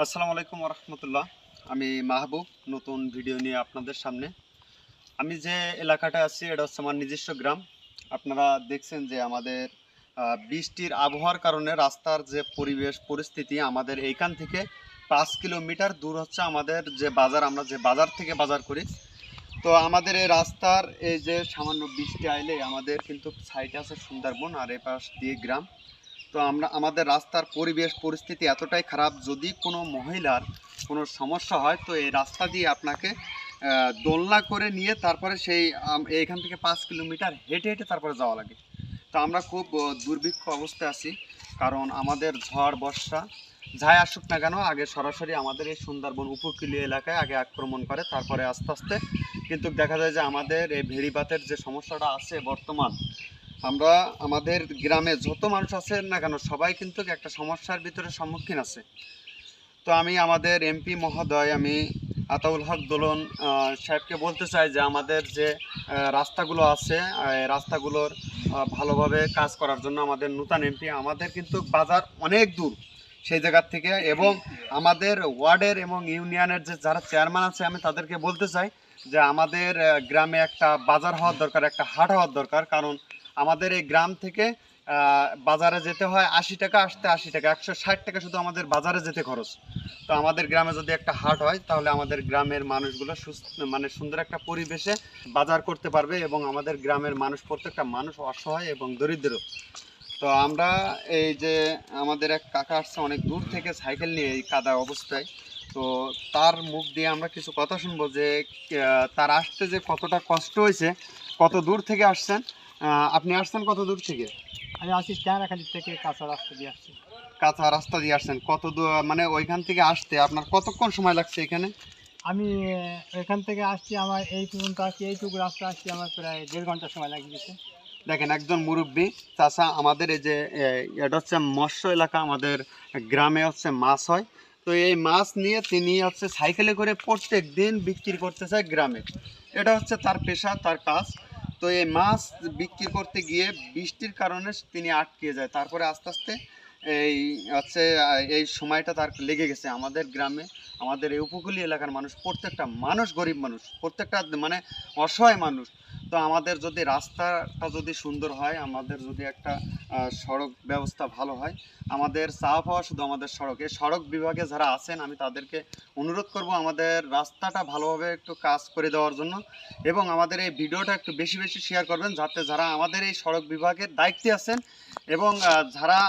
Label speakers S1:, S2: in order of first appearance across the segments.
S1: আসসালামু আলাইকুম রহমতুল্লাহ। আমি মাহবুব নতুন ভিডিও নিয়ে আপনাদের সামনে। আমি যে এলাকাটা আছি এটা হচ্ছে আমার নিজস্ব গ্রাম। আপনারা দেখছেন যে আমাদের বৃষ্টির আবহাওয়ার কারণে রাস্তার যে পরিবেশ পরিস্থিতি, আমাদের এইখান থেকে 5 কিলোমিটার দূর হচ্ছে আমাদের যে বাজার, আমরা যে বাজার থেকে বাজার করি। তো আমাদের এই রাস্তার এই যে সামান্য বৃষ্টি আইলে আমাদের কিন্তু সাইডে আছে সুন্দরবন আর এই পাশ দিয়ে গ্রাম। তো আমাদের রাস্তার পরিবেশ পরিস্থিতি এতটাই খারাপ, যদি কোনো মহিলার কোনো সমস্যা হয় তো এই রাস্তা দিয়ে আপনাকে দোলনা করে নিয়ে তারপরে সেই এইখান থেকে 5 কিলোমিটার হেঁটে হেঁটে তারপরে যাওয়া লাগে। তো আমরা খুব দুর্ভিক্ষ অবস্থায় আছি, কারণ আমাদের ঝড় বর্ষা যাই আসুক না কেন আগে সরাসরি আমাদের এই সুন্দরবন উপকূলীয় এলাকায় আগে আক্রমণ করে, তারপরে আস্তে আস্তে কিন্তু দেখা যায় যে আমাদের এই ভেড়িবাতের যে সমস্যাটা আছে বর্তমান, আমরা আমাদের গ্রামে যত মানুষ আছেন না কেন সবাই কিন্তু একটা সমস্যার ভিতরে সম্মুখীন আছে। তো আমি আমাদের এমপি মহোদয় আমি আতাউল হক দোলন সাহেবকে বলতে চাই যে আমাদের যে রাস্তাগুলো আছে রাস্তাগুলোর ভালোভাবে কাজ করার জন্য আমাদের নূতন এমপি, আমাদের কিন্তু বাজার অনেক দূর সেই জায়গার থেকে, এবং আমাদের ওয়ার্ডের এবং ইউনিয়নের যে যারা চেয়ারম্যান আছে আমি তাদেরকে বলতে চাই যে আমাদের গ্রামে একটা বাজার হওয়ার দরকার, একটা হাট হওয়ার দরকার। কারণ আমাদের এই গ্রাম থেকে বাজারে যেতে হয় 80 টাকা, আসতে 80 টাকা, 160 টাকা শুধু আমাদের বাজারে যেতে খরচ। তো আমাদের গ্রামে যদি একটা হাট হয় তাহলে আমাদের গ্রামের মানুষগুলো সুস্থ মানে সুন্দর একটা পরিবেশে বাজার করতে পারবে, এবং আমাদের গ্রামের মানুষ প্রত্যেকটা মানুষ অসহায় এবং দরিদ্র। তো আমরা এই যে আমাদের এক কাকা আসছে অনেক দূর থেকে সাইকেল নিয়ে এই কাদা অবস্থায়, তো তার মুখ দিয়ে আমরা কিছু কথা শুনবো যে তার আসতে যে কতটা কষ্ট হয়েছে, কত দূর থেকে আসছেন। আপনি আসছেন কত দূর থেকে?
S2: আমি আসছি ট্যাংরাখালি থেকে কাঁচা রাস্তা দিয়ে আসছি।
S1: কাঁচা রাস্তা দিয়ে আসছেন কত দূর, মানে ওইখান থেকে আসতে আপনার কতক্ষণ সময় লাগছে এখানে?
S2: আমি এখান থেকে আসছি, আমার এই পর্যন্ত আসছি, এইটুকু রাস্তা আসছি আমার প্রায় 1.5 ঘন্টা সময় লাগিয়ে গেছে।
S1: দেখেন একজন মুরব্বী চাচা, আমাদের এই যে এটা হচ্ছে মৎস্য এলাকা, আমাদের গ্রামে হচ্ছে মাছ হয়। তো এই মাছ নিয়ে তিনি হচ্ছে সাইকেলে করে প্রত্যেক দিন বিক্রি করতে চায় গ্রামে, এটা হচ্ছে তার পেশা, তার কাজ। তো এই মাছ বিক্রি করতে গিয়ে বৃষ্টির কারণে তিনি আটকে যায়, তারপরে আস্তে আস্তে এই হচ্ছে এই সময়টা তার লেগে গেছে। আমাদের গ্রামে আমাদের এই উপকূলীয় এলাকার মানুষ প্রত্যেকটা মানুষ গরিব মানুষ, প্রত্যেকটা মানে অসহায় মানুষ। তো আমাদের যদি রাস্তাটা যদি সুন্দর হয়, আমাদের যদি একটা সড়ক ব্যবস্থা ভালো হয়, আমাদের চাওয়া পাওয়া শুধু আমাদের সড়ক, এই সড়ক বিভাগে যারা আছেন আমি তাদেরকে অনুরোধ করব আমাদের রাস্তাটা ভালোভাবে একটু কাজ করে দেওয়ার জন্য, এবং আমাদের এই ভিডিওটা একটু বেশি বেশি শেয়ার করবেন যাতে যারা আমাদের এই সড়ক বিভাগের দায়িত্বে আছেন এবং যারা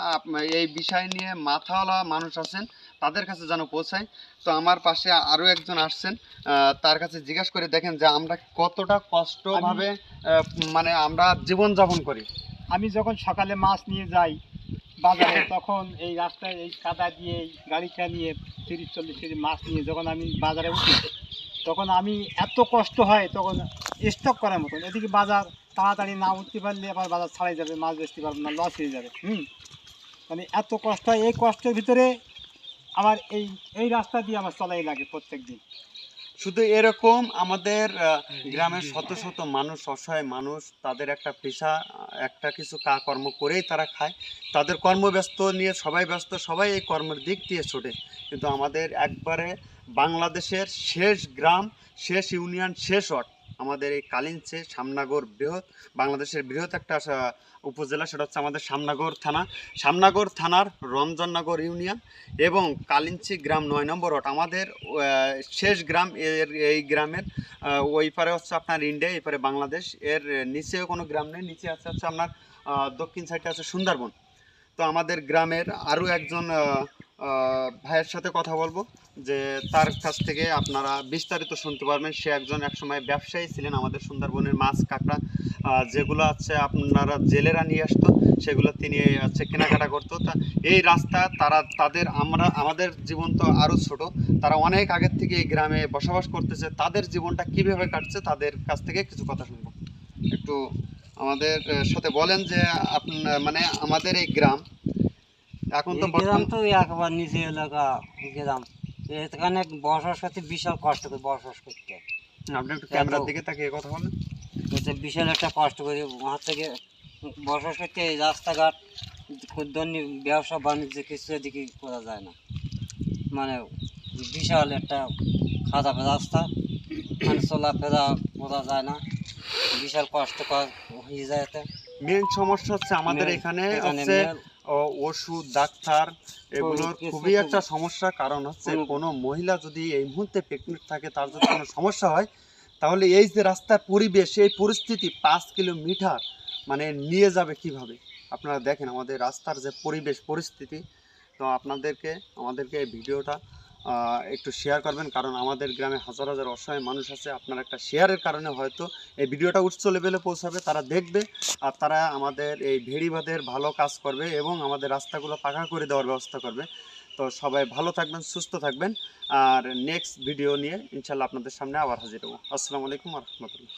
S1: এই বিষয় নিয়ে মাথাওয়ালা মানুষ আছেন তাদের কাছে যেন পৌঁছায়। তো আমার পাশে আরও একজন আসছেন, তার কাছে জিজ্ঞাসা করে দেখেন যে আমরা কতটা কষ্টভাবে মানে আমরা জীবনযাপন করি।
S2: আমি যখন সকালে মাছ নিয়ে যাই বাজারে, তখন এই রাস্তায় এই কাদা দিয়ে এই গাড়িটা নিয়ে 30-40 কেজি মাছ নিয়ে যখন আমি বাজারে উঠি, তখন আমি এত কষ্ট হয়, তখন স্টক করার মতন। এদিকে বাজার তাড়াতাড়ি না উঠতে পারলে আবার বাজার ছাড়াই যাবে, মাছ বেচতে পারবো না, লস হয়ে যাবে। মানে এত কষ্ট হয়, এই কষ্টের ভিতরে আমার এই এই রাস্তা দিয়ে আমার চলাই লাগে প্রত্যেক দিন।
S1: শুধু এরকম আমাদের গ্রামের শত শত মানুষ, অসহায় মানুষ, তাদের একটা পেশা, একটা কিছু কর্ম করেই তারা খায়, তাদের কর্মব্যস্ত নিয়ে সবাই ব্যস্ত, সবাই এই কর্মের দিক দিয়ে ছোটে। কিন্তু আমাদের একবারে বাংলাদেশের শেষ গ্রাম, শেষ ইউনিয়ন, শেষ ওয়ার্ড আমাদের এই কালিঞ্চে শামনগর, বৃহৎ বাংলাদেশের বৃহৎ একটা উপজেলা, সেটা হচ্ছে আমাদের শামনগর থানা। শামনগর থানার রমজাননগর ইউনিয়ন এবং কালিঞ্চি গ্রাম 9 নম্বর ওয়ার্ড আমাদের শেষ গ্রাম। এই গ্রামের ওই পারে হচ্ছে আপনার ইন্ডিয়া, এই পারে বাংলাদেশ, এর নিচেও কোনো গ্রাম নেই, নিচে আছে হচ্ছে আপনার দক্ষিণ সাইডে আছে সুন্দরবন। তো আমাদের গ্রামের আরও একজন ভাইয়ের সাথে কথা বলবো, যে তার কাছ থেকে আপনারা বিস্তারিত শুনতে পারবেন। সে একজন একসময় ব্যবসায়ী ছিলেন আমাদের সুন্দরবনের মাছ কাঁকড়া যেগুলো আছে আপনারা জেলেরা নিয়ে আসতো, সেগুলো তিনি হচ্ছে কেনাকাটা করতো। তা এই রাস্তা আমাদের জীবন তো আরও ছোট, তারা অনেক আগের থেকে এই গ্রামে বসবাস করতেছে, তাদের জীবনটা কীভাবে কাটছে তাদের কাছ থেকে কিছু কথা শুনবো। একটু আমাদের সাথে বলেন যে আপনার মানে আমাদের এই গ্রাম এখন তো
S3: গ্রাম তো একবার নিচে এলাকা গ্রাম, এখানে বসবাস করতে বিশাল কষ্ট করে বসবাস করতে।
S1: আপনি একটু ক্যামেরার দিকে তাকিয়ে কথা বলেন।
S3: এতে বিশাল একটা কষ্ট করে ওখান থেকে বসবাস করতে, এই রাস্তাঘাট ক্ষুদ্রনি ব্যবসা বাণিজ্য কিছু এদিকে করা যায় না। মানে বিশাল একটা খাদা রাস্তা, মানে চলাফেরা করা যায় না, বিশাল কষ্টকর হয়ে যায় এতে।
S1: মেন সমস্যা হচ্ছে আমাদের এখানে হচ্ছে ওষুধ ডাক্তার এগুলোর
S3: কিছু
S1: খুবই
S3: তো-
S1: একটা সমস্যা। কারণ হচ্ছে
S3: কোনো-
S1: কোনো মহিলা যদি এই মুহূর্তে প্রেগনেন্ট থাকে, তার যদি কোনো সমস্যা হয়, তাহলে এই যে রাস্তার পরিবেশ, এই পরিস্থিতি 5 কিলোমিটার মানে নিয়ে যাবে কিভাবে? আপনারা দেখেন আমাদের রাস্তার যে পরিবেশ পরিস্থিতি। তো আমাদেরকে এই ভিডিওটা একটু শেয়ার করবেন, কারণ আমাদের গ্রামে হাজার হাজার অসহায় মানুষ আছে। আপনার একটা শেয়ারের কারণে হয়তো এই ভিডিওটা উচ্চ লেভেলে পৌঁছাবে, তারা দেখবে আর তারা আমাদের এই ভেড়িবাঁধের ভালো কাজ করবে এবং আমাদের রাস্তাগুলো পাকা করে দেওয়ার ব্যবস্থা করবে। তো সবাই ভালো থাকবেন, সুস্থ থাকবেন, আর নেক্সট ভিডিও নিয়ে ইনশাল্লাহ আপনাদের সামনে আবার হাজির হবো। আসসালামু আলাইকুম ওয়া রাহমাতুল্লাহ।